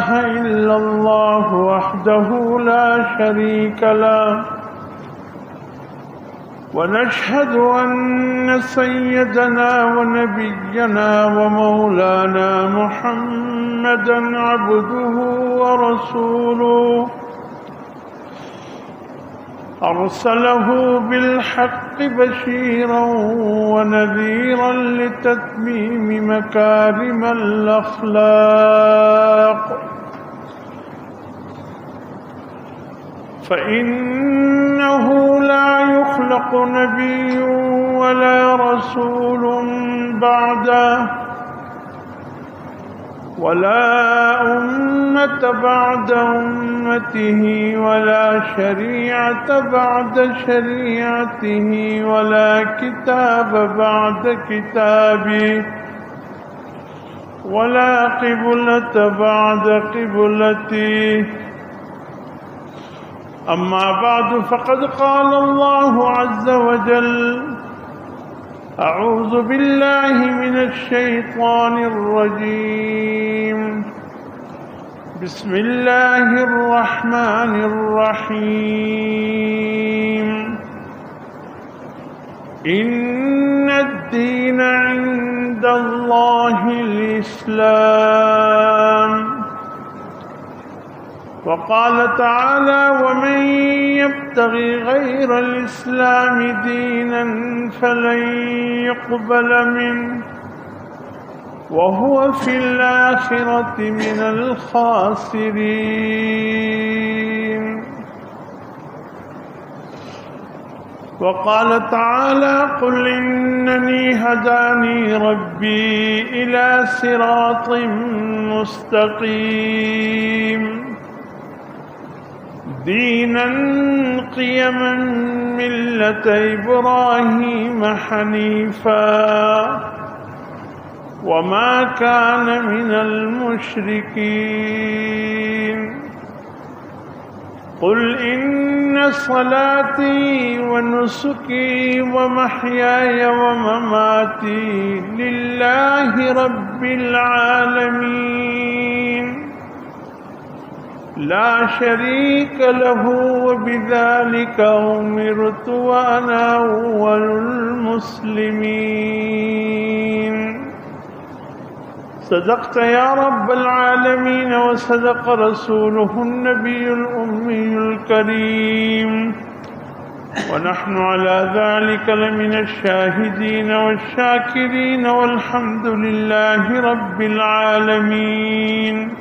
إله إلا الله وحده لا شريك له ونشهد أن سيدنا ونبينا ومولانا محمدا عبده ورسوله أرسله بالحق بشيرا ونذيرا لتتميم مكارم الأخلاق فإنه لا يخلق نبي ولا رسول بعده ولا أمة بعد أمته ولا شريعة بعد شريعته ولا كتاب بعد كتابه ولا قبلة بعد قبلته أما بعد فقد قال الله عز وجل أعوذ بالله من الشيطان الرجيم بسم الله الرحمن الرحيم إن الدين عند الله الإسلام وقال تعالى ومن يبتغي غير الإسلام دينا فلن يقبل منه وهو في الآخرة من الخاسرين وقال تعالى قل إنني هداني ربي إلى صراط مستقيم دينا قيما ملة إبراهيم حنيفا وما كان من المشركين قل إن صلاتي ونسكي ومحياي ومماتي لله رب العالمين لا شريك له وبذلك أمرت وأنا أول المسلمين صدقت يا رب العالمين وصدق رسوله النبي الأمي الكريم ونحن على ذلك لمن الشاهدين والشاكرين والحمد لله رب العالمين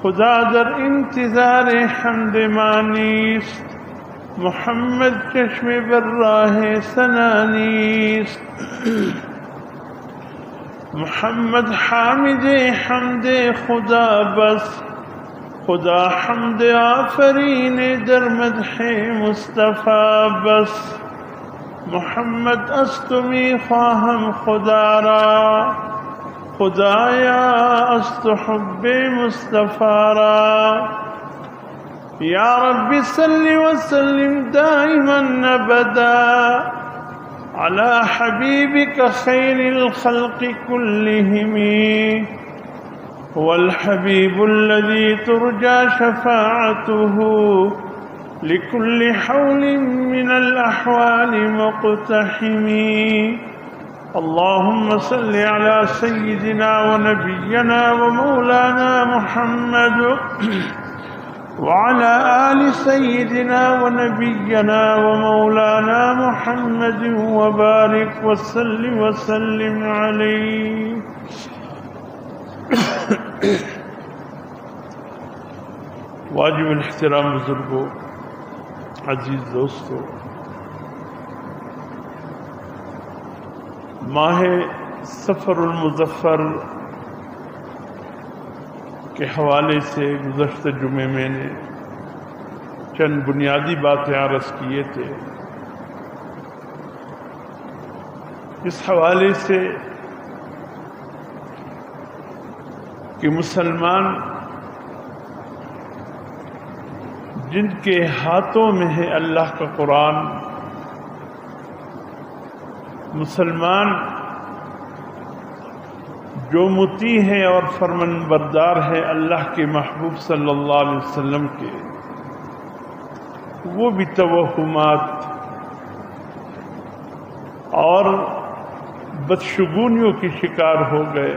خدا در انتظار حمد مانیست محمد چشم بر راه سنانیست محمد حامد حمد خدا بس خدا حمد آفرین در مدح مصطفی بس محمد است و می خواهم خدا را خدایا است حب مصطفى را یا رب صل وسلم دائما ابدا على حبيبك خير الخلق كلهم هو الحبيب الذي ترجى شفاعته لكل حول من الأحوال مقتحم اللهم صل على سيدنا ونبينا ومولانا محمد وعلى آل سيدنا ونبينا ومولانا محمد وبارك وسلم عليه واجب الاحترام بزرگوں، عزیز دوستو، ماہ سفر المظفر کے حوالے سے گزشتہ جمعے میں نے چند بنیادی باتیں عرض کیے تھے۔ اس حوالے سے کہ مسلمان جن کے ہاتھوں میں ہے اللہ کا قرآن، مسلمان جو مطیع ہیں اور فرمان بردار ہیں اللہ کے محبوب صلی اللہ علیہ وسلم کے، وہ بھی توہمات اور بدشگونیوں کی شکار ہو گئے۔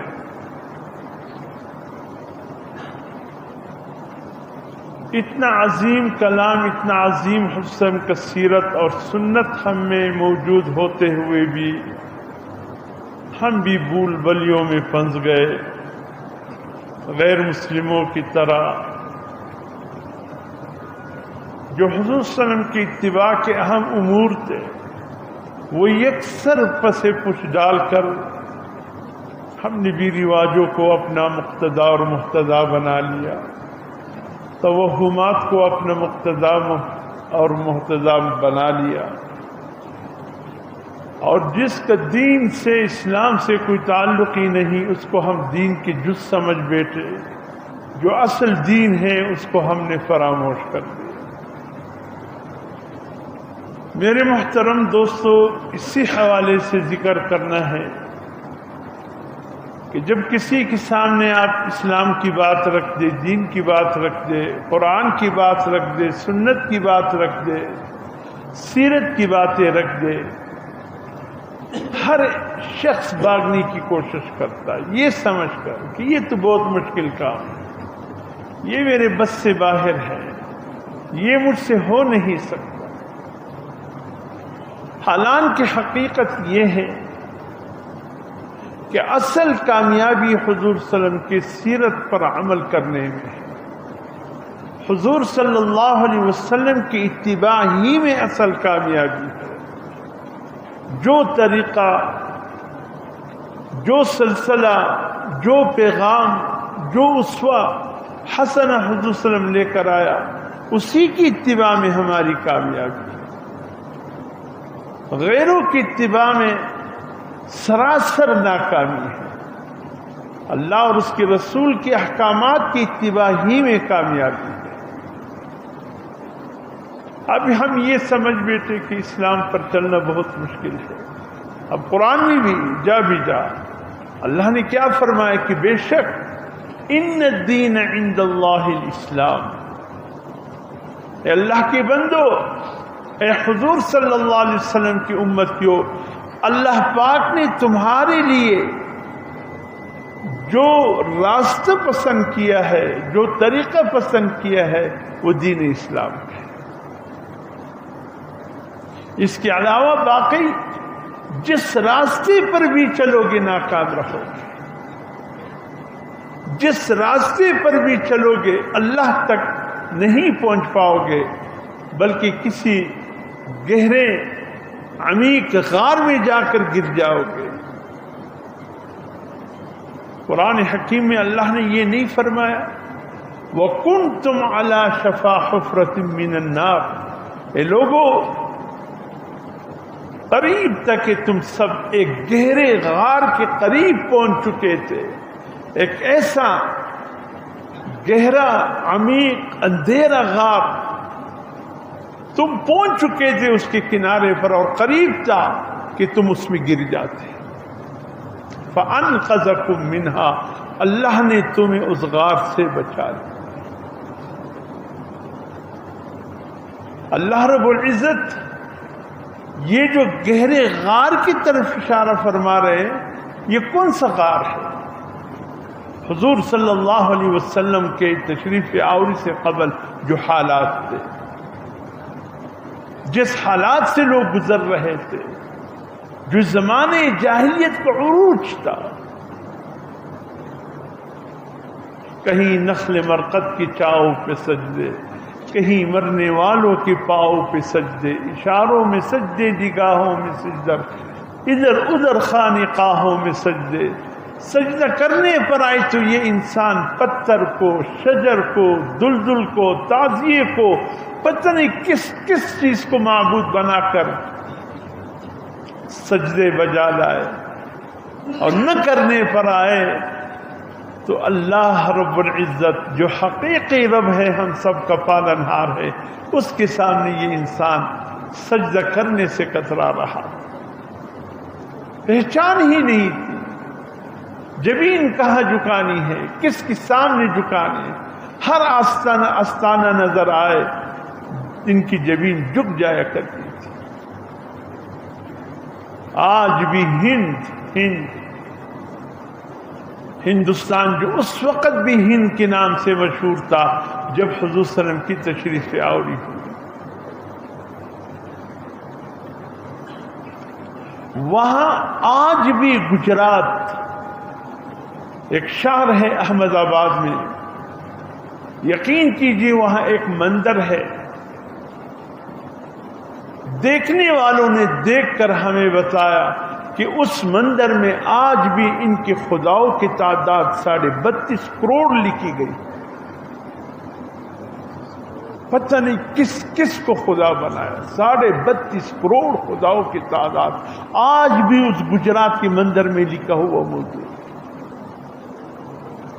اتنا عظیم کلام، اتنا عظیم حسن کا سیرت اور سنت ہم میں موجود ہوتے ہوئے بھی ہم بھی بھول بلیوں میں پھنس گئے، غیر مسلموں کی طرح جو حضور صلی اللہ علیہ وسلم کی اتباع کے اہم امور تھے وہ یکسر پس پش ڈال کر ہم نے بھی رواجوں کو اپنا مقتدا اور محتدا بنا لیا، توہمات کو اپنا مقتدا اور محتدا بنا لیا، اور جس کا دین سے، اسلام سے کوئی تعلق ہی نہیں اس کو ہم دین کی جز سمجھ بیٹھے، جو اصل دین ہے اس کو ہم نے فراموش کر دیا۔ میرے محترم دوستو، اسی حوالے سے ذکر کرنا ہے کہ جب کسی کے سامنے آپ اسلام کی بات رکھ دے، دین کی بات رکھ دے، قرآن کی بات رکھ دے، سنت کی بات رکھ دے، سیرت کی باتیں رکھ دے، ہر شخص بھاگنے کی کوشش کرتا ہے یہ سمجھ کر کہ یہ تو بہت مشکل کام ہے، یہ میرے بس سے باہر ہے، یہ مجھ سے ہو نہیں سکتا۔ حالانکہ حقیقت یہ ہے کہ اصل کامیابی حضور صلی اللہ علیہ وسلم کی سیرت پر عمل کرنے میں ہے، حضور صلی اللہ علیہ وسلم کی اتباع ہی میں اصل کامیابی ہے۔ جو طریقہ، جو سلسلہ، جو پیغام، جو اسوہ حسنہ حضور صلی اللہ علیہ وسلم لے کر آیا، اسی کی اتباع میں ہماری کامیابی ہے۔ غیروں کی اتباع میں سراسر ناکامی ہے۔ اللہ اور اس کے رسول کے احکامات کی اتباع ہی میں کامیابی ہے۔ اب ہم یہ سمجھ بیٹھے کہ اسلام پر چلنا بہت مشکل ہے۔ اب قرآن میں بھی جا اللہ نے کیا فرمایا کہ بے شک ان الدین عند اللہ الاسلام، اے اللہ کے بندو، اے حضور صلی اللہ علیہ وسلم کی امتیوں، اللہ پاک نے تمہارے لیے جو راستہ پسند کیا ہے، جو طریقہ پسند کیا ہے، وہ دین اسلام ہے۔ اس کے علاوہ باقی جس راستے پر بھی چلو گے ناکام رہو گے، جس راستے پر بھی چلو گے اللہ تک نہیں پہنچ پاؤ گے، بلکہ کسی گہرے عمیق غار میں جا کر گر جاؤ گے۔ قرآن حکیم میں اللہ نے یہ نہیں فرمایا وَكُنْتُمْ عَلَى شَفَا حُفْرَةٍ مِّنَ النَّارِ، اے لوگو قریب تک کہ تم سب ایک گہرے غار کے قریب پہنچ چکے تھے، ایک ایسا گہرا عمیق اندھیرا غار تم پہنچ چکے تھے اس کے کنارے پر، اور قریب تھا کہ تم اس میں گر جاتے۔ فَأَنْقَذَكُم مِّنْهَا، اللہ نے تمہیں اس غار سے بچا لیا۔ اللہ رب العزت یہ جو گہرے غار کی طرف اشارہ فرما رہے ہیں، یہ کون سا غار ہے؟ حضور صلی اللہ علیہ وسلم کے تشریف آوری سے قبل جو حالات تھے، جس حالات سے لوگ گزر رہے تھے، جو زمانے جاہلیت کا عروج تھا، کہیں نخل مرقد کی چاؤ پہ سجدے، کہیں مرنے والوں کے پاؤں پہ سجدے، اشاروں میں سجدے، نگاہوں میں سجدہ، ادھر ادھر خانقاہوں میں سجدے۔ سجدہ کرنے پر آئے تو یہ انسان پتھر کو، شجر کو، دلدل کو، تعزیے کو، پتہ نہیں کس کس چیز کو معبود بنا کر سجدے بجا لائے، اور نہ کرنے پر آئے تو اللہ رب العزت جو حقیقی رب ہے، ہم سب کا پالنہار ہے، اس کے سامنے یہ انسان سجدہ کرنے سے کترا رہا، پہچان ہی نہیں تھی۔ جبین کہاں جھکانی ہے، کس کے سامنے جھکانی ہے؟ ہر آستانہ نظر آئے ان کی جبین جھک جایا کرتی تھی۔ آج بھی ہندوستان جو اس وقت بھی ہند کے نام سے مشہور تھا جب حضور صلی اللہ علیہ وسلم کی تشریف آوری ہوئی، وہاں آج بھی گجرات ایک شہر ہے احمد آباد میں، یقین کیجیے وہاں ایک مندر ہے، دیکھنے والوں نے دیکھ کر ہمیں بتایا کہ اس مندر میں آج بھی ان کے خداؤں کی تعداد 32.5 کروڑ لکھی گئی۔ پتہ نہیں کس کس کو خدا بنایا، 32.5 کروڑ خداؤں کی تعداد آج بھی اس گجرات کے مندر میں لکھا ہوا موجود۔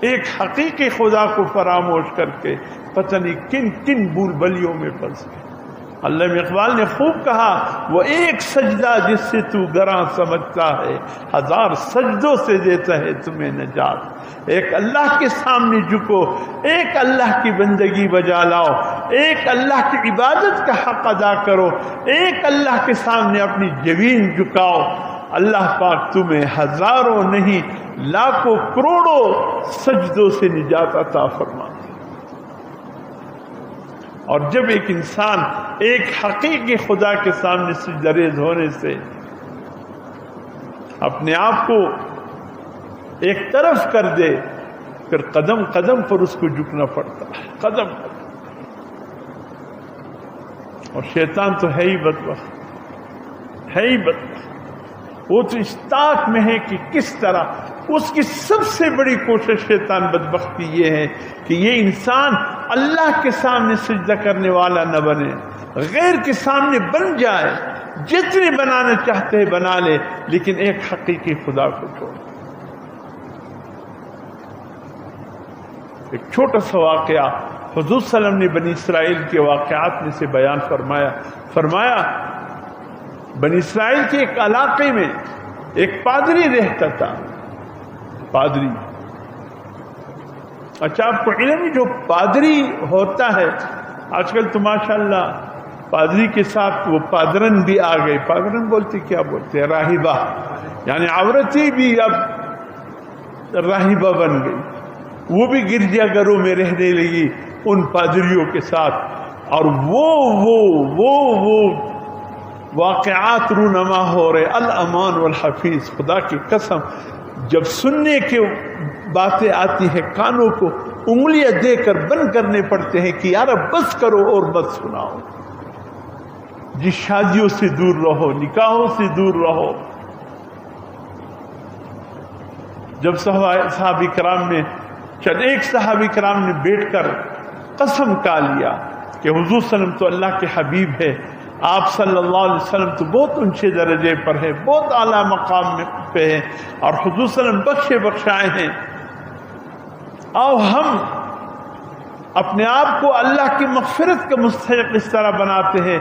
ایک حقیقی خدا کو فراموش کر کے پتہ نہیں کن کن بھول بلیوں میں پھنس گئے۔ علامہ اقبال نے خوب کہا، وہ ایک سجدہ جس سے تو گراں سمجھتا ہے، 1000 سجدوں سے دیتا ہے تمہیں نجات۔ ایک اللہ کے سامنے جھکو، ایک اللہ کی بندگی بجا لاؤ، ایک اللہ کی عبادت کا حق ادا کرو، ایک اللہ کے سامنے اپنی جبین جھکاؤ، اللہ پاک تمہیں ہزاروں نہیں لاکھوں کروڑوں سجدوں سے نجات عطا فرمائے۔ اور جب ایک انسان ایک حقیقی خدا کے سامنے سجدہ ریز ہونے سے اپنے آپ کو ایک طرف کر دے، پھر قدم قدم پر اس کو جھکنا پڑتا ہے، قدم قدم۔ اور شیطان تو ہے ہی بدبخت، ہے ہی بدبخت، وہ تو اس طاق میں ہے کہ کس طرح اس کی سب سے بڑی کوشش شیطان بدبخت کی یہ ہے کہ یہ انسان اللہ کے سامنے سجدہ کرنے والا نہ بنے، غیر کے سامنے بن جائے، جتنے بنانا چاہتے ہیں بنا لے، لیکن ایک حقیقی خدا کو چھوڑ۔ ایک چھوٹا سا واقعہ حضور صلی اللہ علیہ وسلم نے بنی اسرائیل کے واقعات میں سے بیان فرمایا بنی اسرائیل کے ایک علاقے میں ایک پادری رہتا تھا، پادری۔ اچھا، آپ کو علم ہے جو پادری ہوتا ہے، آج کل تو ماشاءاللہ پادری کے ساتھ وہ پادرن بھی آ گئے۔ پادرن بولتے کیا بولتے ہیں؟ راہبہ، یعنی عورتیں بھی اب راہبہ بن گئی، وہ بھی گرجا گھروں میں رہنے لگی ان پادریوں کے ساتھ۔ اور وہ واقعات رونما ہو رہے، الامان والحفیظ، خدا کی قسم جب سننے کے باتیں آتی ہیں کانوں کو انگلیاں دے کر بند کرنے پڑتے ہیں کہ یار بس کرو اور مت سناؤ، جی شادیوں سے دور رہو، نکاحوں سے دور رہو۔ جب صحابہ کرام نے ایک صحابی کرام نے بیٹھ کر قسم کھا لیا کہ حضور صلی اللہ علیہ وسلم تو اللہ کے حبیب ہے، آپ صلی اللہ علیہ وسلم تو بہت اونچے درجے پر ہے، بہت اعلیٰ مقام پہ ہے، اور حضور صلی اللہ علیہ وسلم بخشائے ہیں، اور ہم اپنے آپ کو اللہ کی مغفرت کا مستحق اس طرح بناتے ہیں۔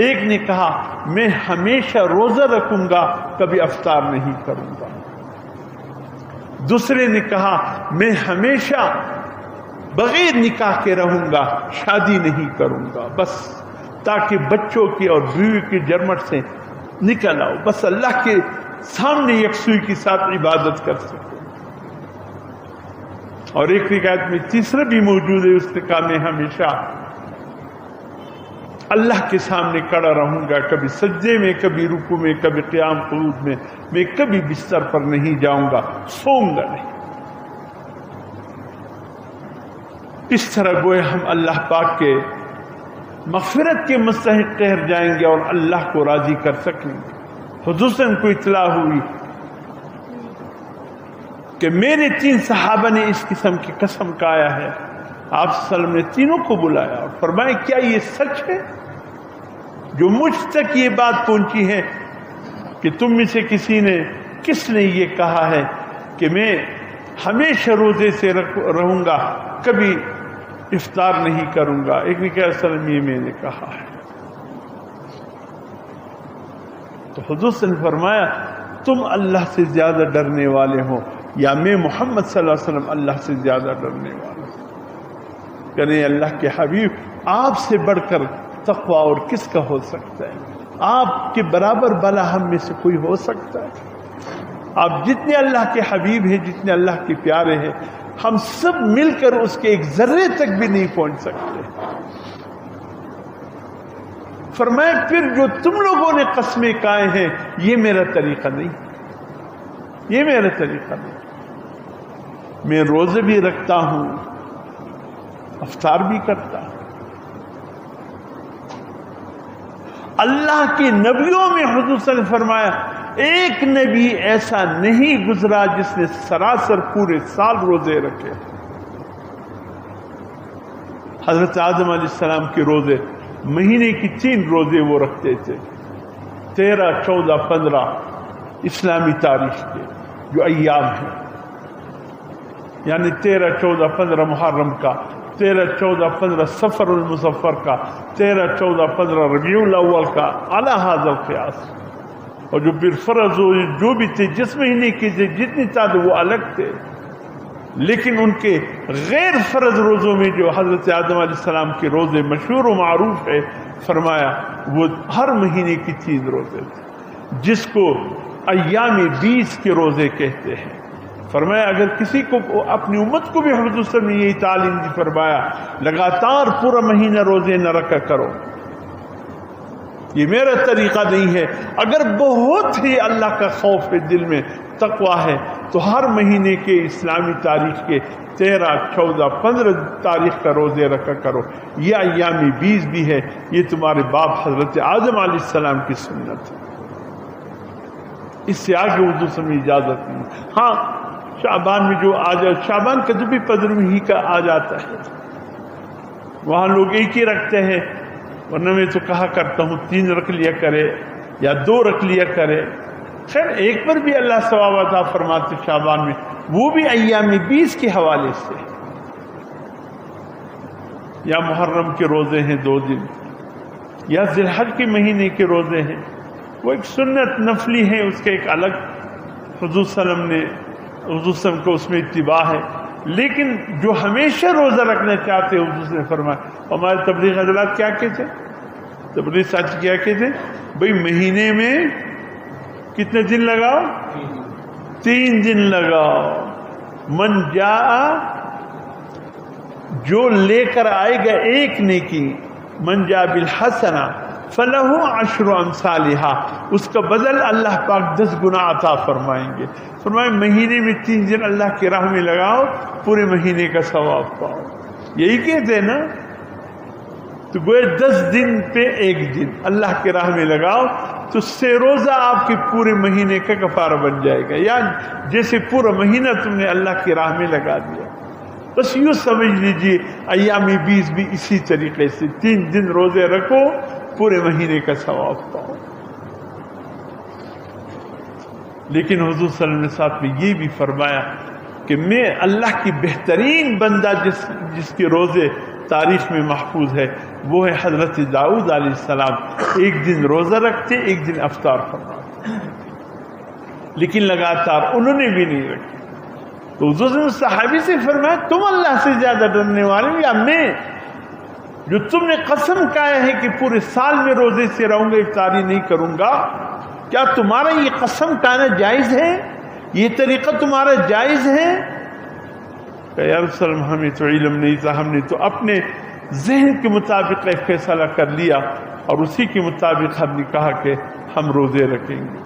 ایک نے کہا میں ہمیشہ روزہ رکھوں گا، کبھی افطار نہیں کروں گا۔ دوسرے نے کہا میں ہمیشہ بغیر نکاح کے رہوں گا، شادی نہیں کروں گا، بس تاکہ بچوں کی اور بیوی کی جرمٹ سے نکل آؤ، بس اللہ کے سامنے یکسوئی کے ساتھ عبادت کر سکو۔ اور ایک روایت میں تیسرا بھی موجود ہے، اس نے کہا میں ہمیشہ اللہ کے سامنے کھڑا رہوں گا، کبھی سجدے میں، کبھی رکوع میں، کبھی قیام قعود میں کبھی بستر پر نہیں جاؤں گا، سوؤں گا نہیں۔ اس طرح گویا ہم اللہ پاک کے مغفرت کے مستحق ٹھہر جائیں گے اور اللہ کو راضی کر سکیں گے۔ حضور سے ان کو اطلاع ہوئی کہ میرے 3 صحابہ نے اس قسم کی قسم کھایا ہے۔ آپ صلی اللہ علیہ وسلم نے تینوں کو بلایا اور فرمایا کیا یہ سچ ہے جو مجھ تک یہ بات پہنچی ہے کہ تم میں سے کس نے یہ کہا ہے کہ میں ہمیشہ روزے سے رہوں گا، کبھی افطار نہیں کروں گا؟ ایک نے کہا سلم یہ میں نے کہا ہے۔ تو حضور نے فرمایا تم اللہ سے زیادہ ڈرنے والے ہو، یا میں محمد صلی اللہ علیہ وسلم اللہ سے زیادہ ڈرنے والا ہوں؟ کہ اللہ کے حبیب آپ سے بڑھ کر تقوی اور کس کا ہو سکتا ہے؟ آپ کے برابر بلا ہم میں سے کوئی ہو سکتا ہے؟ آپ جتنے اللہ کے حبیب ہیں، جتنے اللہ کے پیارے ہیں، ہم سب مل کر اس کے ایک ذرے تک بھی نہیں پہنچ سکتے۔ فرمایا پھر جو تم لوگوں نے قسمیں کھائے ہیں یہ میرا طریقہ نہیں، یہ میرا طریقہ نہیں۔ میں روزے بھی رکھتا ہوں، افطار بھی کرتا ہوں۔ اللہ کے نبیوں میں حضور صلی اللہ علیہ وسلم نے فرمایا ایک نبی ایسا نہیں گزرا جس نے سراسر پورے سال روزے رکھے۔ حضرت آدم علیہ السلام کے روزے مہینے کی 3 روزے وہ رکھتے تھے، 13، 14، 15 اسلامی تاریخ کے جو ایام ہیں، یعنی 13، 14، 15 محرم کا، 13، 14، 15 سفر المظفر کا، 13، 14، 15 ربیع الاول کا، اعلی حاضر قیاس۔ اور جو پھر فرض ہو جو بھی تھے جس مہینے کے تھے جتنی تعداد وہ الگ تھے، لیکن ان کے غیر فرض روزوں میں جو حضرت آدم علیہ السلام کے روزے مشہور و معروف ہے، فرمایا وہ ہر مہینے کی 3 روزے تھے، جس کو ایام 20 کے روزے کہتے ہیں۔ فرمایا اگر کسی کو اپنی امت کو بھی حضور صلی اللہ علیہ وسلم نے یہی تعلیم دی، فرمایا لگاتار پورا مہینہ روزے نہ رکھا کرو، یہ میرا طریقہ نہیں ہے۔ اگر بہت ہی اللہ کا خوف ہے، دل میں تقوی ہے، تو ہر مہینے کے اسلامی تاریخ کے 13، 14، 15 تاریخ کا روزے رکھا کرو، یہ ایام 20 بھی ہے، یہ تمہارے باپ حضرت آدم علیہ السلام کی سنت ہے، اس سے آگے حضور صلی اللہ علیہ وسلم اجازت نہیں۔ ہاں شعبان میں جو آ جائے، شعبان کا جو بھی 15 ہی کا آ جاتا ہے، وہاں لوگ ایک ہی رکھتے ہیں، ورنہ میں تو کہا کرتا ہوں 3 رکھ لیا کرے یا 2 رکھ لیا کرے۔ خیر ایک پر بھی اللہ ثواب عطا فرماتے شعبان میں، وہ بھی ایام 20 کے حوالے سے، یا محرم کے روزے ہیں 2 دن، یا ذی الحج کے مہینے کے روزے ہیں، وہ ایک سنت نفلی ہے، اس کا ایک الگ حضور صلی اللہ علیہ وسلم نے، حضور صلی اللہ علیہ وسلم کو اس میں اتباع ہے۔ لیکن جو ہمیشہ روزہ رکھنا چاہتے حضور نے فرمایا، ہمارے تبلیغ حضرات کیا کہتے ہیں، تبلیغ ساتھی کیا کہتے ہیں، بھئی مہینے میں کتنے دن لگاؤ، 3 دن لگاؤ۔ من جاء، جو لے کر آئے گا ایک نیکی، من جاء بالحسنہ فلہ 10 امثالہا، اس کا بدل اللہ پاک 10 گنا عطا فرمائیں گے۔ فرمائے مہینے میں 3 دن اللہ کی راہ میں لگاؤ، پورے مہینے کا ثواب پاؤ، یہی کہتے ہیں نا۔ تو گوئے 10 دن پہ 1 دن اللہ کی راہ میں لگاؤ تو 6 روزہ آپ کے پورے مہینے کا کفارہ بن جائے گا، یا جیسے پورا مہینہ تم نے اللہ کی راہ میں لگا دیا۔ بس یوں سمجھ لیجئے ایام 20 بھی اسی طریقے سے 3 دن روزے رکھو، پورے مہینے کا ثواب پاؤ۔ لیکن حضور صلی اللہ علیہ وسلم نے ساتھ میں یہ بھی فرمایا کہ میں اللہ کی بہترین بندہ جس کے روزے تاریخ میں محفوظ ہے وہ ہے حضرت داؤد علیہ السلام، 1 دن روزہ رکھتے، 1 دن افطار فرماتے، لیکن لگاتار انہوں نے بھی نہیں رکھی۔ تو حضور نے صحابی سے فرمایا تم اللہ سے زیادہ ڈرنے والے ہو یا میں، جو تم نے قسم کھایا ہے کہ پورے سال میں روزے سے رہوں گا، افطاری نہیں کروں گا، کیا تمہارا یہ قسم کھانا جائز ہے؟ یہ طریقہ تمہارا جائز ہے؟ کہ یا رسول اللہ ہمیں تو علم نہیں تھا، ہم نے تو اپنے ذہن کے مطابق ایک فیصلہ کر لیا اور اسی کے مطابق ہم نے کہا کہ ہم روزے رکھیں گے۔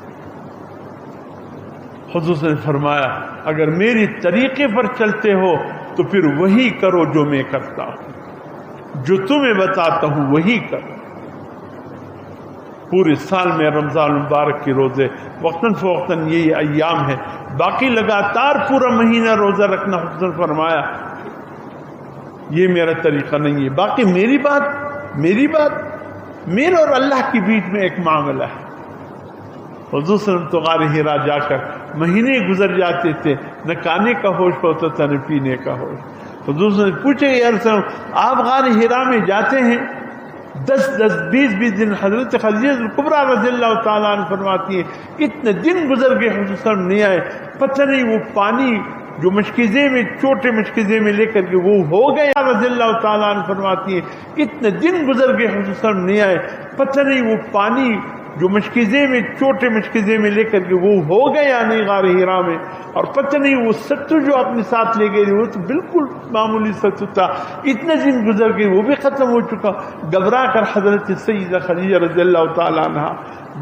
حضور نے فرمایا اگر میری طریقے پر چلتے ہو تو پھر وہی کرو جو میں کرتا ہوں، جو تمہیں بتاتا ہوں وہی کرو۔ پورے سال میں رمضان مبارک کے روزے وقتاً فوقتاً یہ ایام ہے، باقی لگاتار پورا مہینہ روزہ رکھنا حضور نے فرمایا یہ میرا طریقہ نہیں ہے۔ باقی میری بات میرے اور اللہ کے بیچ میں ایک معاملہ ہے۔ حضور صلی اللہ علیہ وسلم تو غار حرا جا کر مہینے گزر جاتے تھے، نہ کھانے کا ہوش ہوتا تھا نہ پینے کا ہوش۔ حضور صلی اللہ علیہ وسلم پوچھے یا رسول اللہ آپ غار حرا میں جاتے ہیں؟ 10 20 دن حضرت خدیجہ کبریٰ رضی اللہ تعالیٰ عنہ فرماتی ہیں اتنے دن گزر گئے حضور صلی اللہ علیہ وسلم نہیں آئے، پتہ نہیں وہ پانی جو مشکزے میں چھوٹے مشکزے میں لے کر کے وہ ہو گیا، رضی اللہ تعالیٰ عنہ فرماتی ہیں اتنے دن گزر گئے حضور صلی اللہ علیہ وسلم نہیں آئے، پتہ نہیں وہ پانی جو مشکزے میں چھوٹے مشکزے میں لے کر کے وہ ہو گیا نہیں غار ہیرا میں، اور پتہ نہیں وہ ستو جو اپنے ساتھ لے گئے وہ تو بالکل معمولی ستو تھا، اتنے دن گزر گئے وہ بھی ختم ہو چکا۔ گھبرا کر حضرت سیدہ خدیجہ رضی اللہ تعالیٰ عنہ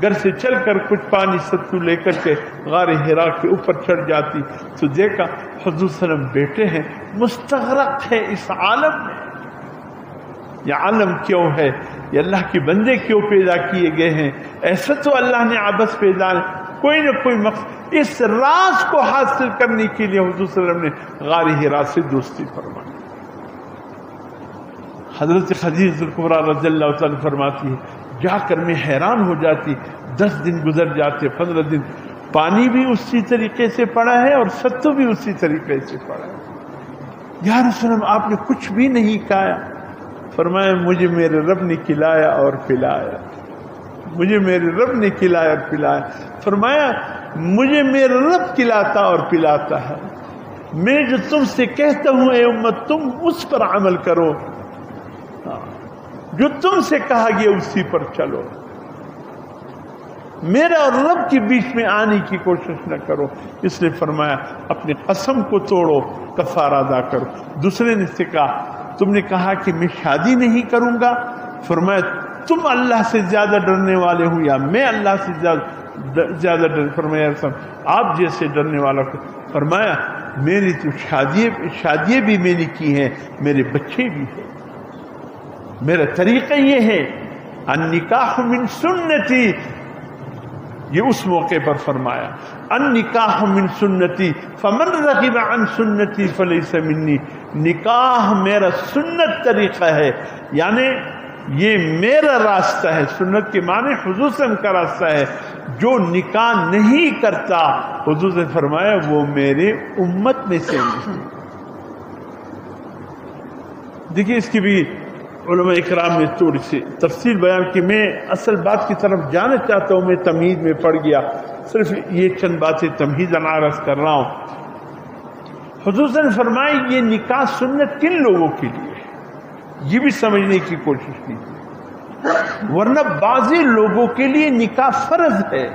گھر سے چل کر کچھ پانی ستو لے کر کے غار ہیرا کے اوپر چڑھ جاتی تو دیکھا حضور صلی اللہ علیہ وسلم بیٹے ہیں، مستغرق ہے اس عالم میں، یہ عالم کیوں ہے، یہ اللہ کے بندے کیوں پیدا کیے گئے ہیں، ایسا تو اللہ نے عبث پیدا کوئی نہ کوئی مقصد، اس راز کو حاصل کرنے کے لیے حضور صلی اللہ علیہ وسلم نے غار ہیرا سے دوستی فرمائی۔ حضرت خدیجہ کبریٰ رضی اللہ تعالیٰ فرماتی ہے جا کر میں حیران ہو جاتی، 10 دن گزر جاتے، 15 دن، پانی بھی اسی طریقے سے پڑا ہے اور ستو بھی اسی طریقے سے پڑا ہے۔ یا رسول اللہ آپ نے کچھ بھی نہیں کھایا؟ فرمایا مجھے میرے رب نے کھلایا اور پلایا، مجھے میرے رب نے کھلایا اور پلایا۔ فرمایا مجھے میرا رب کھلاتا اور پلاتا ہے، میں جو تم سے کہتا ہوں اے امت تم اس پر عمل کرو، جو تم سے کہا گیا اسی پر چلو، میرے اور رب کے بیچ میں آنے کی کوشش نہ کرو۔ اس نے فرمایا اپنی قسم کو توڑو، کفارہ ادا کرو۔ دوسرے نے سے کہا تم نے کہا کہ میں شادی نہیں کروں گا، فرمایا تم اللہ سے زیادہ ڈرنے والے ہو یا میں اللہ سے زیادہ ڈر؟ فرمایا آپ جیسے ڈرنے والا کو۔ فرمایا میری تو شادیاں بھی میں نے کی ہیں، میرے بچے بھی ہیں، میرا طریقہ یہ ہے النکاح من سنتی، یہ اس موقع پر فرمایا النکاح من سنتی فمن رغب عن سنتی فلیس منی، نکاح میرا سنت طریقہ ہے، یعنی یہ میرا راستہ ہے۔ سنت کے معنی حضور صلی اللہ علیہ وسلم کا راستہ ہے، جو نکاح نہیں کرتا حضور نے فرمایا وہ میرے امت میں سے نہیں۔ دیکھیے اس کی بھی علماء اکرام نے تھوڑی سی تفصیل بیان کی، میں اصل بات کی طرف جانا چاہتا ہوں، میں تمہید میں پڑ گیا، صرف یہ چند باتیں تمہیداً عرض کر رہا ہوں۔ حضور صلی اللہ علیہ وسلم نے فرمایا یہ نکاح سنت کن لوگوں کے لیے ہے، یہ بھی سمجھنے کی کوشش کیجیے، ورنہ بعضی لوگوں کے لیے نکاح فرض ہے،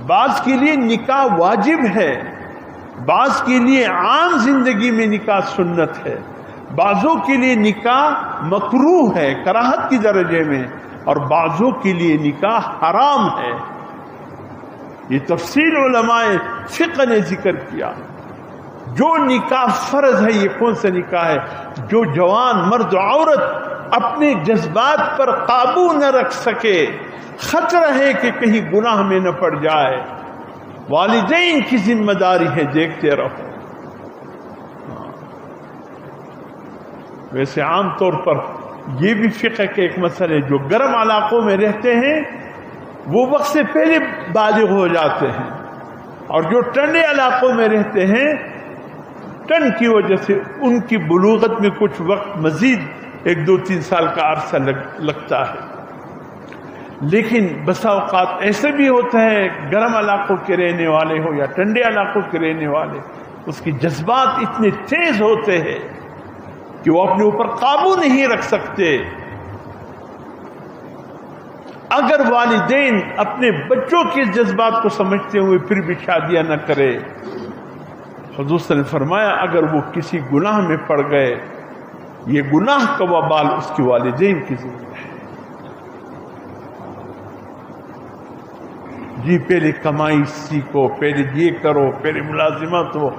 بعض کے لیے نکاح واجب ہے، بعض کے لیے عام زندگی میں نکاح سنت ہے، بعضوں کے لیے نکاح مکروہ ہے کراہت کی درجے میں، اور بعضوں کے لیے نکاح حرام ہے۔ یہ تفصیل علماء فقہ نے ذکر کیا۔ جو نکاح فرض ہے یہ کون سا نکاح ہے؟ جو جوان مرد و عورت اپنے جذبات پر قابو نہ رکھ سکے، خطرہ ہے کہ کہیں گناہ میں نہ پڑ جائے، والدین کی ذمہ داری ہے دیکھتے رہو۔ ویسے عام طور پر یہ بھی فقہ کے ایک مسئلہ ہے، جو گرم علاقوں میں رہتے ہیں وہ وقت سے پہلے بالغ ہو جاتے ہیں، اور جو ٹھنڈے علاقوں میں رہتے ہیں ٹھنڈ کی وجہ سے ان کی بلوغت میں کچھ وقت مزید 1-2-3 سال کا عرصہ لگتا ہے۔ لیکن بسا اوقات ایسے بھی ہوتا ہے گرم علاقوں کے رہنے والے ہو یا ٹھنڈے علاقوں کے رہنے والے، اس کی جذبات اتنے تیز ہوتے ہیں کہ وہ اپنے اوپر قابو نہیں رکھ سکتے۔ اگر والدین اپنے بچوں کے جذبات کو سمجھتے ہوئے پھر بھی شادیاں نہ کرے، حضور صلی اللہ علیہ وسلم نے فرمایا اگر وہ کسی گناہ میں پڑ گئے، یہ گناہ کا وبال اس کے والدین کی ذمہ ہے۔ جی پہلے کمائی سیکھو، پہلے یہ کرو، پہلے ملازمت ہو،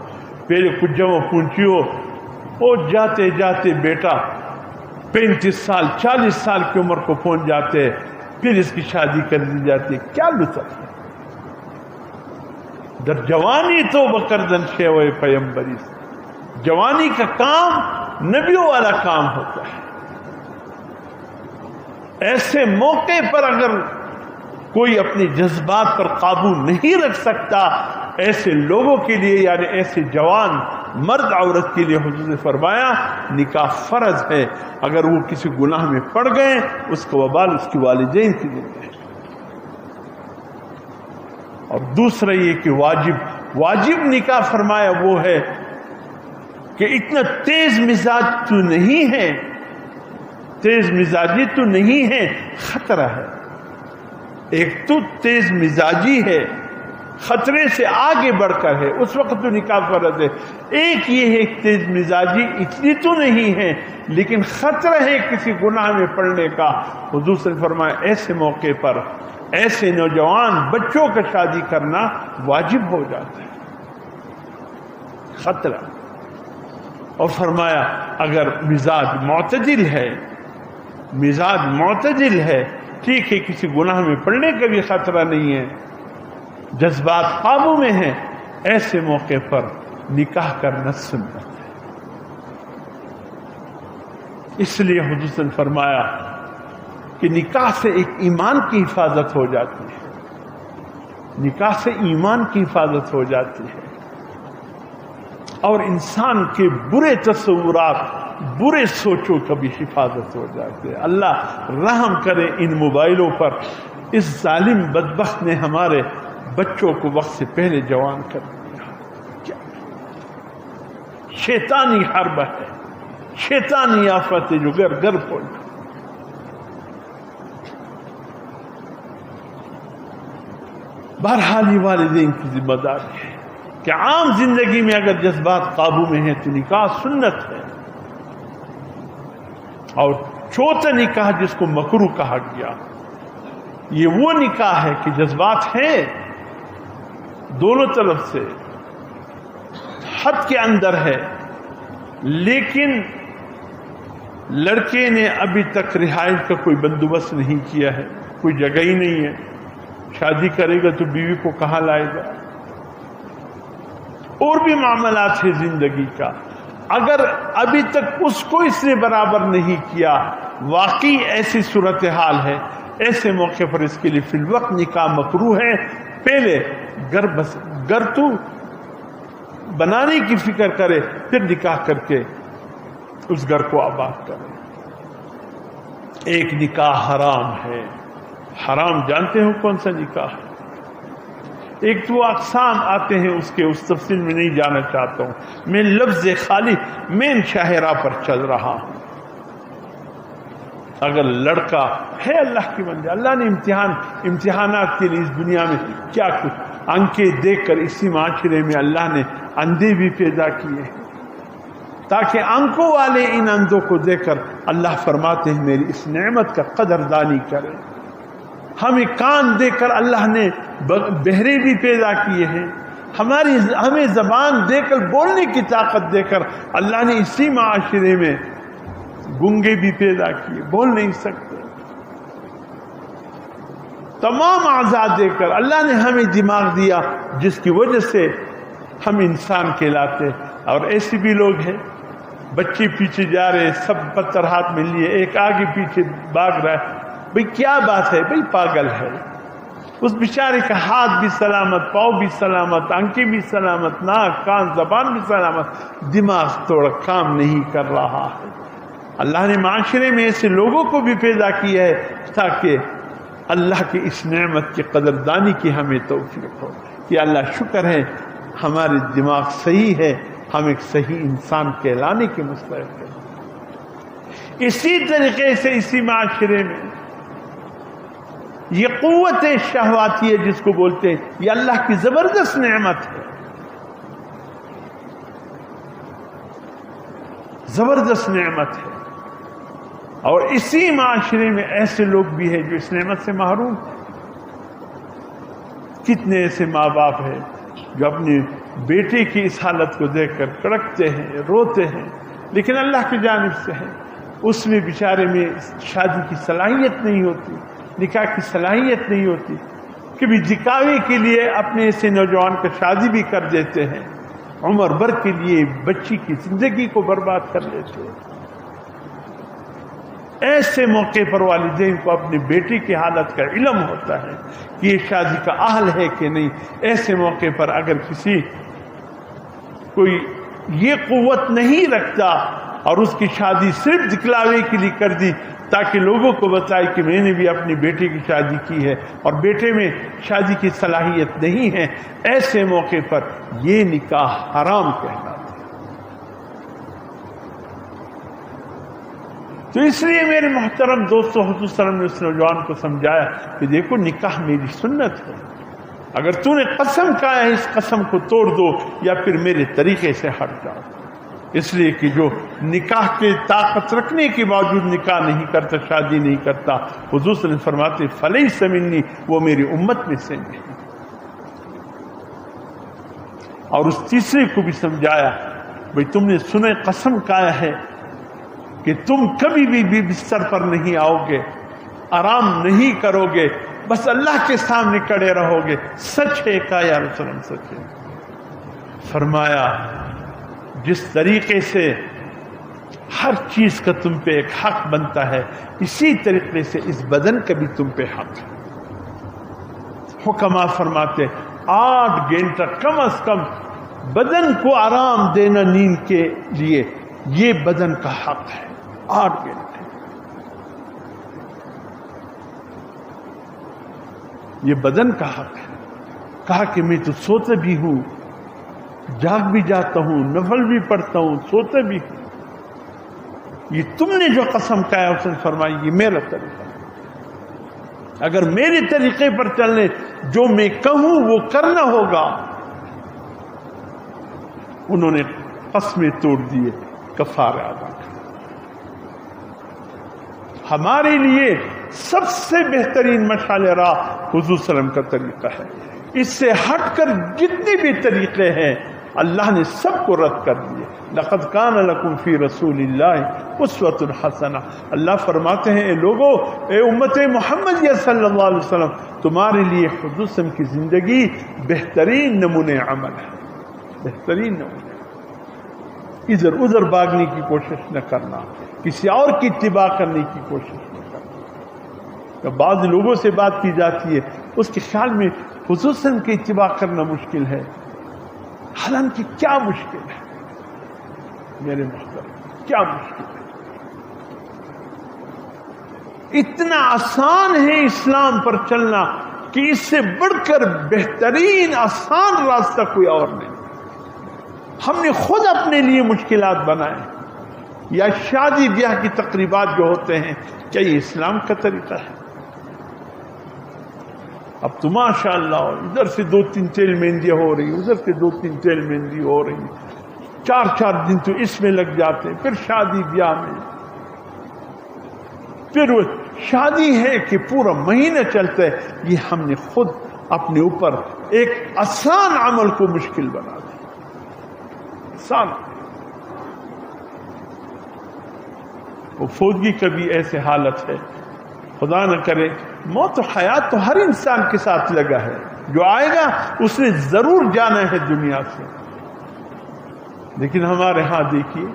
پہلے کچھ جمع پونچی ہو، اور جاتے جاتے بیٹا 35 سال 40 سال کی عمر کو پہنچ جاتے، پھر اس کی شادی کر دی جاتی، کیا لطف ہے؟ در جوانی تو بکردن شیوے پیمبری، جوانی کا کام نبیوں والا کام ہوتا ہے۔ ایسے موقع پر اگر کوئی اپنے جذبات پر قابو نہیں رکھ سکتا، ایسے لوگوں کے لیے یعنی ایسے جوان مرد عورت کے لیے حضور نے فرمایا نکاح فرض ہے، اگر وہ کسی گناہ میں پڑ گئے اس کا وبال اس کی والدین کی ذمہ ہے۔ اور دوسرا یہ کہ واجب نکاح فرمایا وہ ہے کہ اتنا تیز مزاج تو نہیں ہے، تیز مزاجی تو نہیں ہے، خطرہ ہے۔ ایک تو تیز مزاجی ہے، خطرے سے آگے بڑھ کر ہے، اس وقت تو نکاح فرض ہے۔ ایک یہ ہے تیز مزاجی اتنی تو نہیں ہے لیکن خطرہ ہے کسی گناہ میں پڑنے کا، حضور صلی اللہ علیہ وسلم نے فرمایا ایسے موقع پر ایسے نوجوان بچوں کا شادی کرنا واجب ہو جاتا ہے، خطرہ۔ اور فرمایا اگر مزاج معتدل ہے، ٹھیک ہے کسی گناہ میں پڑنے کا بھی خطرہ نہیں ہے، جذبات قابو میں ہیں، ایسے موقع پر نکاح کرنا سنت ہے۔ اس لیے حضور صلی اللہ علیہ وسلم نے فرمایا کہ نکاح سے ایک ایمان کی حفاظت ہو جاتی ہے، نکاح سے ایمان کی حفاظت ہو جاتی ہے، اور انسان کے برے تصورات، برے سوچوں کا بھی حفاظت ہو جاتی ہے۔ اللہ رحم کرے ان موبائلوں پر، اس ظالم بدبخت نے ہمارے بچوں کو وقت سے پہلے جوان کر دیا۔ کیا شیطانی حرب ہے، شیطانی آفت ہے جو گھر گھر پہنچ۔ بہرحال یہ والدین کی ذمہ داری ہے کہ عام زندگی میں اگر جذبات قابو میں ہیں تو نکاح سنت ہے۔ اور چوتھا نکاح جس کو مکروہ کہا گیا، یہ وہ نکاح ہے کہ جذبات ہیں دونوں طرف سے، حد کے اندر ہے، لیکن لڑکے نے ابھی تک رہائش کا کوئی بندوبست نہیں کیا ہے، کوئی جگہ ہی نہیں ہے، شادی کرے گا تو بیوی کو کہاں لائے گا، اور بھی معاملات ہے زندگی کا، اگر ابھی تک اس کو اس نے برابر نہیں کیا، واقعی ایسی صورتحال ہے، ایسے موقع پر اس کے لیے فی الوقت نکاح مکروہ ہے۔ پہلے گھر تو بنانے کی فکر کرے، پھر نکاح کر کے اس گھر کو آباد کرے۔ ایک نکاح حرام ہے، حرام جانتے ہو کون سا نکاح ہے؟ ایک تو اقسام آتے ہیں اس کے، اس تفصیل میں نہیں جانا چاہتا ہوں، میں لفظ خالی مین شاہراہ پر چل رہا ہوں۔ اگر لڑکا ہے اللہ کی بندے، اللہ نے امتحانات کے لیے اس دنیا میں کیا کچھ آنکھیں دیکھ کر اسی معاشرے میں اللہ نے اندھے بھی پیدا کیے ہیں، تاکہ آنکھوں والے ان اندھوں کو دیکھ کر اللہ فرماتے ہیں میری اس نعمت کا قدردانی کرے۔ ہمیں کان دے کر اللہ نے بہرے بھی پیدا کیے ہیں، ہمیں زبان دے کر بولنے کی طاقت دے کر اللہ نے اسی معاشرے میں گنگے بھی پیدا کیے، بول نہیں سکتے۔ تمام اعضاء دے کر اللہ نے ہمیں دماغ دیا جس کی وجہ سے ہم انسان کہلاتے، اور ایسے بھی لوگ ہیں بچے پیچھے جا رہے، سب پتھر ہاتھ میں لیے، ایک آگے پیچھے بھاگ رہا ہے، بھئی کیا بات ہے؟ بھئی پاگل ہے، اس بیچارے کا ہاتھ بھی سلامت، پاؤں بھی سلامت، آنکھیں بھی سلامت، ناک کان زبان بھی سلامت، دماغ تھوڑا کام نہیں کر رہا ہے۔ اللہ نے معاشرے میں ایسے لوگوں کو بھی پیدا کیا ہے تاکہ اللہ کی اس نعمت کی قدردانی کی ہمیں توفیق ہو کہ اللہ شکر ہے ہمارے دماغ صحیح ہے، ہم ایک صحیح انسان کہلانے کے مستحق ہیں۔ اسی طریقے سے اسی معاشرے میں یہ قوت شہواتی ہے جس کو بولتے ہیں، یہ اللہ کی زبردست نعمت ہے، زبردست نعمت ہے، اور اسی معاشرے میں ایسے لوگ بھی ہیں جو اس نعمت سے محروم ہیں۔ کتنے ایسے ماں باپ ہیں جو اپنے بیٹے کی اس حالت کو دیکھ کر کڑکتے ہیں، روتے ہیں، لیکن اللہ کی جانب سے ہے، اس میں بیچارے میں شادی کی صلاحیت نہیں ہوتی، نکاح کی صلاحیت نہیں ہوتی، کبھی دکھاوے کے لیے اپنے ایسے نوجوان کا شادی بھی کر دیتے ہیں، عمر بھر کے لیے بچی کی زندگی کو برباد کر لیتے ہیں۔ ایسے موقع پر والدین کو اپنے بیٹے کی حالت کا علم ہوتا ہے کہ یہ شادی کا اہل ہے کہ نہیں۔ ایسے موقع پر اگر کوئی یہ قوت نہیں رکھتا اور اس کی شادی صرف دکھلاوے کے لیے کر دی تاکہ لوگوں کو بتائے کہ میں نے بھی اپنی بیٹے کی شادی کی ہے اور بیٹے میں شادی کی صلاحیت نہیں ہے، ایسے موقع پر یہ نکاح حرام کہلاتا ہے۔ تو اس لیے میرے محترم دوستو، حضور صلی اللہ علیہ وسلم نے اس نوجوان کو سمجھایا کہ دیکھو نکاح میری سنت ہے، اگر تو نے قسم کھایا ہے اس قسم کو توڑ دو یا پھر میرے طریقے سے ہٹ جاؤ۔ اس لیے کہ جو نکاح کے طاقت رکھنے کے باوجود نکاح نہیں کرتا، شادی نہیں کرتا، حضور صلی اللہ علیہ وسلم فرماتے فلیس منی، وہ میری امت میں سے نہیں۔ اور اس تیسرے کو بھی سمجھایا بھئی تم نے سنے قسم کھایا ہے کہ تم کبھی بھی بستر پر نہیں آؤ گے، آرام نہیں کرو گے، بس اللہ کے سامنے کھڑے رہو گے، سچ ہے کہا یا رسول اللہ سچ ہے۔ فرمایا جس طریقے سے ہر چیز کا تم پہ ایک حق بنتا ہے، اسی طریقے سے اس بدن کا بھی تم پہ حق ہے۔ حکما فرماتے 8 گھنٹہ کم از کم بدن کو آرام دینا نیند کے لیے، یہ بدن کا حق ہے۔ 8 گھنٹے یہ بدن کا حق ہے۔ کہا کہ میں تو سوتا بھی ہوں، جاگ بھی جاتا ہوں، نفل بھی پڑھتا ہوں، سوتا بھی ہوں، یہ تم نے جو قسم کھایا اس نے فرمائی یہ میرا طریقہ ہے، اگر میرے طریقے پر چلنے جو میں کہوں وہ کرنا ہوگا۔ انہوں نے قسمیں توڑ دیے، کفارہ ادا کر۔ ہمارے لیے سب سے بہترین مشعل راہ حضور صلی اللہ علیہ وسلم کا طریقہ ہے۔ اس سے ہٹ کر جتنے بھی طریقے ہیں اللہ نے سب کو رد کر دیے۔ لقد کان لکم فی رسول اللہ اسوۃ حسنہ، اللہ فرماتے ہیں اے لوگو، اے امت محمد صلی اللہ علیہ وسلم، تمہارے لیے حضور صلی اللہ علیہ وسلم کی زندگی بہترین نمونہ عمل ہے، بہترین نمونہ۔ ادھر ادھر بھاگنے کی کوشش نہ کرنا، کسی اور کی اتباع کرنے کی کوشش نہ کرنا۔ بعض لوگوں سے بات کی جاتی ہے، اس کے خیال میں حضور صلی اللہ علیہ وسلم کی اتباع کرنا مشکل ہے، حالانکہ کیا مشکل ہے میرے محترم، کیا مشکل ہے؟ اتنا آسان ہے اسلام پر چلنا کہ اس سے بڑھ کر بہترین آسان راستہ کوئی اور نہیں۔ ہم نے خود اپنے لیے مشکلات بنائے، یا شادی بیاہ کی تقریبات جو ہوتے ہیں، کیا یہ اسلام کا طریقہ ہے؟ اب تو ماشاءاللہ ادھر سے 2-3 تیل مہندیاں ہو رہی، ادھر سے 2-3 تیل مہندی ہو رہی، 4 دن تو اس میں لگ جاتے، پھر شادی بیاہ میں، پھر شادی ہے کہ پورا مہینہ چلتا ہے۔ یہ ہم نے خود اپنے اوپر ایک آسان عمل کو مشکل بنا دیا، آسان۔ وہ فوجی کا بھی ایسے حالت ہے، خدا نہ کرے، موت و حیات تو ہر انسان کے ساتھ لگا ہے، جو آئے گا اس نے ضرور جانا ہے دنیا سے۔ لیکن ہمارے ہاں دیکھیے،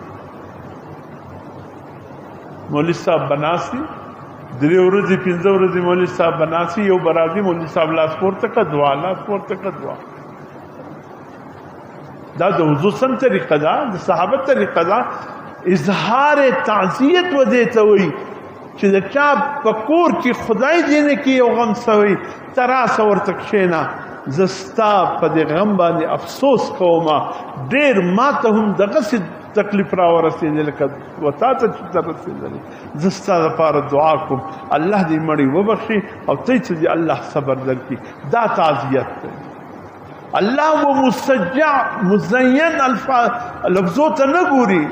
مولوی صاحب بناسی دلی ورزی پنځه ورځې مولوی صاحب بناسی یو برازي مولوی صاحب لاس پورته کړه دعا، لاس پورته کړه دعا۔ دا د حضور صلی طریقه ده، د صحابه طریقه ده، اظهار تعزیت و دیته وي چې د چا په کور کې خدای دې نه کې یو غم سوی تراسه ورته کښېنه، زه ستا په دې غم باندې افسوس کومه، ډېر ما ته هم دغسې تکلیف را ورسېدې لکه و تا ته چې ته رسېدلې، زه ستا دپاره دعا کوم الله دې مړی وبخښي او ته چې دې الله صبر درکړي۔ دا تعزیت دی۔ اللہ وہ مسجع مزین لفظوں ته نه ګوري۔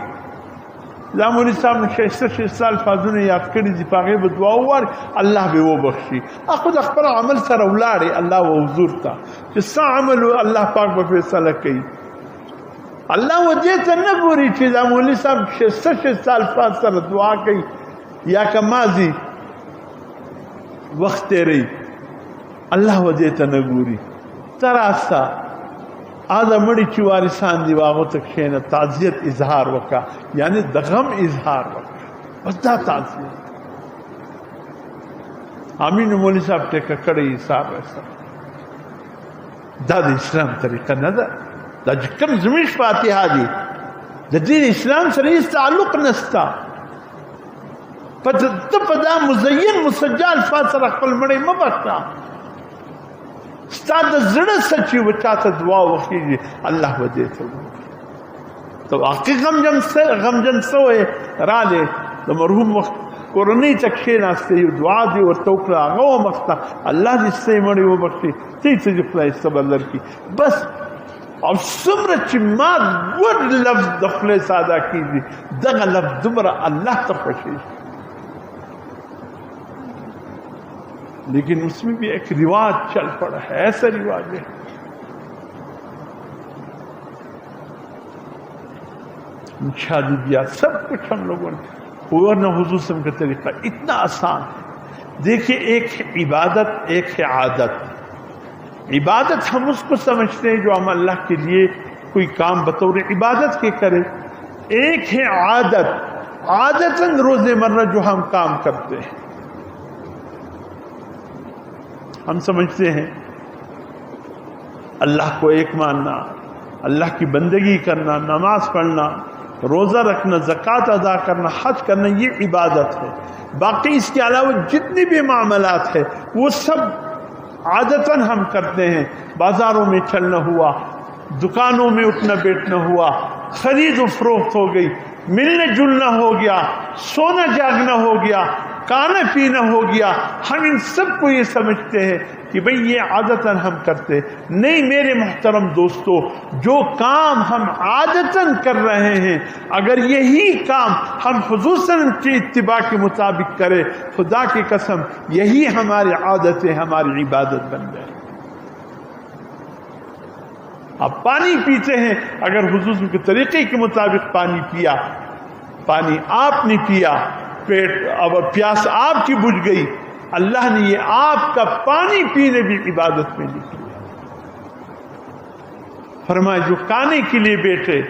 دا مولوی صاحب نے شایسته الفاظونه یاد کړي دي، په هغې به دعا ووایي الله به وبخښي، خو د خپل عمل سره ولاړې الله و حضور ته چې ستا عمل الله پاک به فیصله کوي۔ الله و دې ته نه ګوري چې دا مولوی صاحب شایسته الفاظ سره دعا کوي یا که ماضي وخت تېروي، الله و دې ته نه ګوري۔ تراسا آدھا مڑی چی وارثان دی واغو تک کښېنه، تعزیت اظہار وکا، یعنی د غم اظہار وکا، بس دا تعزیت۔ امین مولوی صاحب ټیکه کړی حساب ایسا، دا د اسلام طریقه نه ده، دا چې کوم زموږ فاتحه دي د دین اسلام سره هیڅ تعلق نشته. ته په دا مزین مسجل الفاظ سره خپل مړی مه بخته. ستا د زړه څه چې و چاته دعا وخېږي الله به دې ته وکړي. ته واقعي غمجن سوی رالی د مرحوم کورنۍ ته کښېناستې یو دعا دې ورته وکړه هغه ومخته الله دې ستاسې مړی وبخښي ته یې څه دې خدای صبر درکړي بس. او څومره چې ما ګډ لفظ د خولې ساده کېږي دغه لفظ دومره الله ته خوښېږي. لیکن اس میں بھی ایک رواج چل پڑا ہے، ایسا رواج ہے شادی بیاہ سب کچھ ہم لوگوں نے ورنہ حضور صلی اللہ علیہ وسلم کا طریقہ اتنا آسان ہے. دیکھیے ایک ہے عبادت، ایک ہے عادت. عبادت ہم اس کو سمجھتے ہیں جو ہم اللہ کے لیے کوئی کام بطور عبادت کے کریں. ایک ہے عادت، عادتاً روزمرہ جو ہم کام کرتے ہیں. ہم سمجھتے ہیں اللہ کو ایک ماننا، اللہ کی بندگی کرنا، نماز پڑھنا، روزہ رکھنا، زکوٰۃ ادا کرنا، حج کرنا یہ عبادت ہے. باقی اس کے علاوہ جتنے بھی معاملات ہیں وہ سب عادتاً ہم کرتے ہیں. بازاروں میں چلنا ہوا، دکانوں میں اٹھنا بیٹھنا ہوا، خرید و فروخت ہو گئی، ملنا جلنا ہو گیا، سونا جاگنا ہو گیا، کھانا پینا ہو گیا. ہم ان سب کو یہ سمجھتے ہیں کہ بھئی یہ عادتاً ہم کرتے. نہیں میرے محترم دوستو، جو کام ہم عادتاً کر رہے ہیں اگر یہی کام ہم حضور صلی اللہ علیہ وسلم کی اتباع کے مطابق کرے، خدا کی قسم یہی ہماری عادتیں ہماری عبادت بن جائے. آپ پانی پیتے ہیں، اگر حضور کے طریقے کے مطابق پانی پیا، پانی آپ نے پیا، پیٹ اب پیاس آپ کی بجھ گئی، اللہ نے یہ آپ کا پانی پینے بھی عبادت میں لکھ لیا. فرمایا جو کھانے کے لیے بیٹھے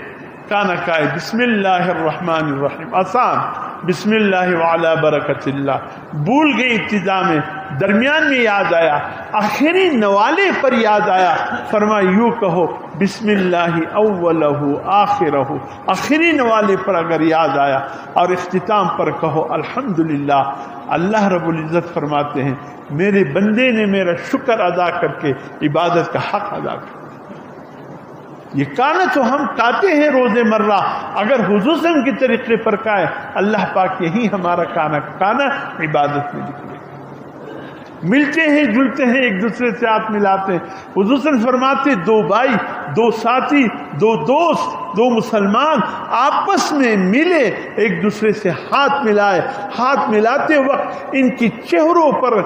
کھانا کھائے بسم اللہ الرحمن الرحیم، آسان بسم اللہ وعلی برکت اللہ. بھول گئے ابتدا میں، درمیان میں یاد آیا، آخری نوالے پر یاد آیا، فرمایا یوں کہو بسم اللہ اولہ آخرہ. آخری نوالے پر اگر یاد آیا اور اختتام پر کہو الحمدللہ. اللہ رب العزت فرماتے ہیں میرے بندے نے میرا شکر ادا کر کے عبادت کا حق ادا کر. یہ کھانا تو ہم کھاتے ہیں روز مرہ، اگر حضور صلی اللہ علیہ وسلم کے طریقے پر کھائے اللہ پاک یہی ہمارا کھانا عبادت میں نکلے. ملتے ہیں جلتے ہیں، ایک دوسرے سے ہاتھ ملاتے ہیں. حضور صلی اللہ علیہ وسلم فرماتے دو بھائی، دو ساتھی، دو دوست، دو مسلمان آپس میں ملے، ایک دوسرے سے ہاتھ ملائے، ہاتھ ملاتے وقت ان کی چہروں پر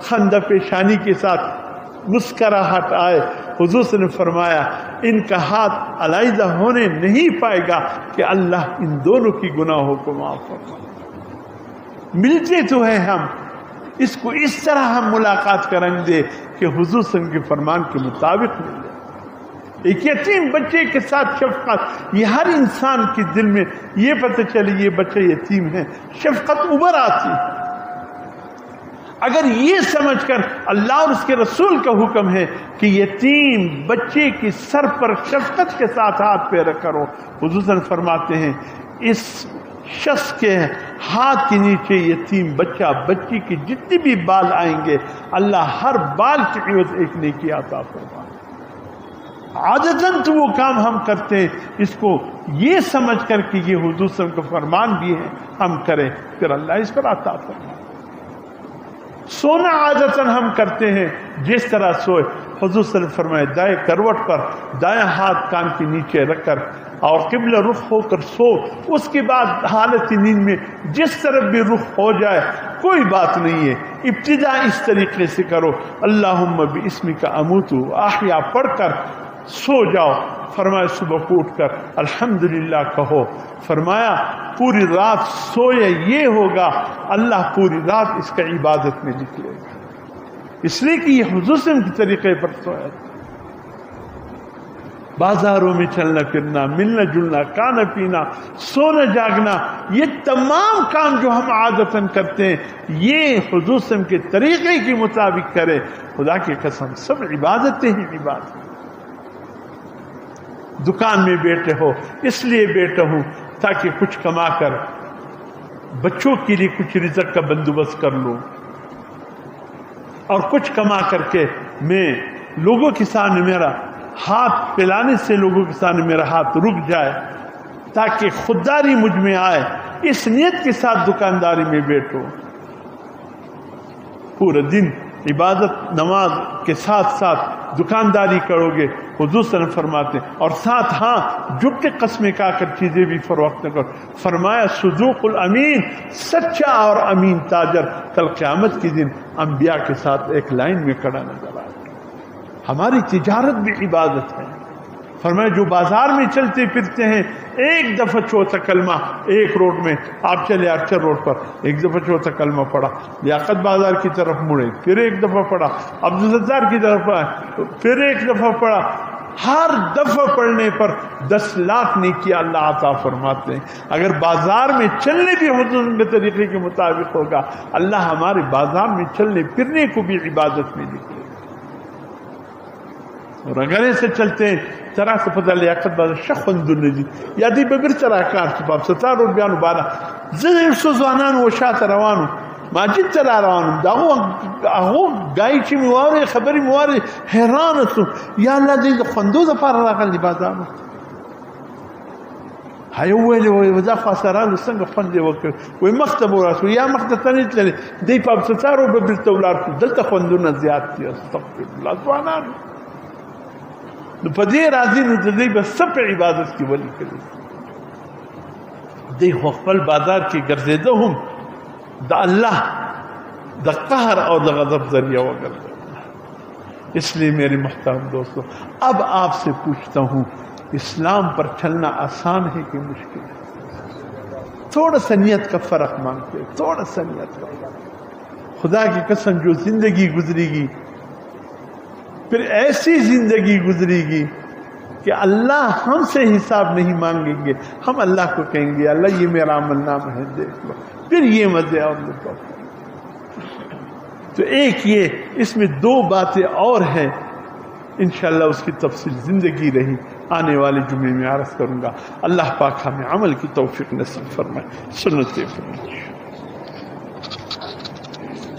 خندہ پیشانی کے ساتھ مسکراہٹ آئے. حضور صلی اللہ علیہ وسلم فرمایا ان کا ہاتھ علیحدہ ہونے نہیں پائے گا کہ اللہ ان دونوں کی گناہوں کو معاف فرمائے. ملتے تو ہیں ہم، اس کو اس طرح ہم ملاقات کریں گے کہ حضور صلی اللہ علیہ وسلم کے فرمان کے مطابق مل جائے. ایک یتیم بچے کے ساتھ شفقت، یہ ہر انسان کے دل میں یہ پتہ چلے یہ بچہ یتیم ہے، شفقت ابھر آتی. اگر یہ سمجھ کر اللہ اور اس کے رسول کا حکم ہے کہ یتیم بچے کی سر پر شفقت کے ساتھ ہاتھ پہ رکھ کرو، حضور صلی اللہ علیہ وسلم فرماتے ہیں اس شخص کے ہاتھ کے نیچے یتیم بچہ بچی کے جتنے بھی بال آئیں گے اللہ ہر بال کے عوض ایک نیکی عطا فرمائے. عادتاً تو وہ کام ہم کرتے ہیں، اس کو یہ سمجھ کر کہ یہ حضور صلی اللہ علیہ وسلم کا فرمان بھی ہے ہم کریں، پھر اللہ اس پر عطا فرمائے. سونا عادتاً ہم کرتے ہیں جس طرح سوئے، حضور صلی اللہ علیہ وسلم فرمائے دائیں کروٹ پر دائیں ہاتھ کان کے نیچے رکھ کر اور قبلہ رخ ہو کر سو. اس کے بعد حالت نیند میں جس طرف بھی رخ ہو جائے کوئی بات نہیں ہے، ابتدا اس طریقے سے کرو اللہم باسمک اموت احیا پڑھ کر سو جاؤ. فرمایا صبح کو اٹھ کر الحمدللہ کہو. فرمایا پوری رات سوئے یہ ہوگا اللہ پوری رات اس کا عبادت میں نکلے گا، اس لیے کہ یہ حضور صلی اللہ علیہ وسلم کے طریقے پر سویا. بازاروں میں چلنا پھرنا، ملنا جلنا، کھانا پینا، سونا جاگنا، یہ تمام کام جو ہم عادتاً کرتے ہیں یہ حضور صلی اللہ علیہ وسلم کے طریقے کے مطابق کرے. خدا کی قسم سب عبادتیں ہی عبادت. دکان میں بیٹھے ہو اس لیے بیٹھا ہوں تاکہ کچھ کما کر بچوں کے لیے کچھ رزق کا بندوبست کر لوں، اور کچھ کما کر کے میں لوگوں کے سامنے میرا ہاتھ پھیلانے سے لوگوں کے سامنے میرا ہاتھ رک جائے تاکہ خودداری مجھ میں آئے، اس نیت کے ساتھ دکانداری میں بیٹھو۔ پورا دن عبادت نماز کے ساتھ ساتھ دکانداری کرو گے، حضور صلی اللہ علیہ وسلم فرماتے ہیں، اور ساتھ ہاں جھک کے قسمیں کھا کر چیزیں بھی فروخت نہ کرو۔ فرمایا صدوق الامین، سچا اور امین تاجر کل قیامت کے دن انبیاء کے ساتھ ایک لائن میں کھڑا نظر آئے۔ ہماری تجارت بھی عبادت ہے۔ فرمایا جو بازار میں چلتے پھرتے ہیں، ایک دفعہ چوتھا کلمہ ایک روڈ میں آپ چلے ارچر روڈ پر، ایک دفعہ چوتھا کلمہ پڑھا، لیاقت بازار کی طرف مڑے، پھر ایک دفعہ پڑھا، عبدالستار کی طرف آئے، پھر ایک دفعہ پڑھا، ہر دفعہ پڑھنے پر 10 لاکھ نیکیاں اللہ عطا فرماتے ہیں۔ اگر بازار میں چلنے بھی حضور کے طریقے کے مطابق ہوگا، اللہ ہمارے بازار میں چلنے پھرنے کو بھی عبادت میں لکھے۔ اور اگر ایسے چلتے ہیں ترا سے پتہ لیاقت بازار شخص النجی یادی ببر چرا کار سباب ستار روڈ بیانو بارا زهر سوزوانان و شات روانو ماجد چرا روانو داغو اغو گای چی مواره خبری مواره حیرانتو یا اللہ دید خندو دا پار راقل دی بازارو هایو ویلی وزا خواسترانو سنگ خنده وکر وی مختب وراسو یا مختب تنیت للی دی پاب ستارو ببر تولارتو دلتا خندو نزیاد تی استغفر اللہ زوانانو نو پدې راځي نو د دې بس سب عبادت کې ولي کړي دی خپل بازار کې ګرځېده هم د الله د قهر او د غضب ذریعہ وګرځي۔ اس لیے میرے محترم دوستو اب آپ سے پوچھتا ہوں، اسلام پر چلنا آسان ہے کہ مشکل ہے؟ تھوڑا سا نیت کا فرق مانگتے، تھوڑا سا نیت کا فرق۔ خدا کی قسم جو زندگی گزرے گی پھر ایسی زندگی گزرے گی کہ اللہ ہم سے حساب نہیں مانگیں گے، ہم اللہ کو کہیں گے اللہ یہ میرا عمل نامہ ہے دیکھ لو، پھر یہ مزے اور لطف۔ تو ایک یہ اس میں 2 باتیں اور ہیں، انشاءاللہ اس کی تفصیل زندگی رہی آنے والے جمعے میں عرض کروں گا۔ اللہ پاک ہمیں عمل کی توفیق نصیب فرمائے، سنت فرمائے۔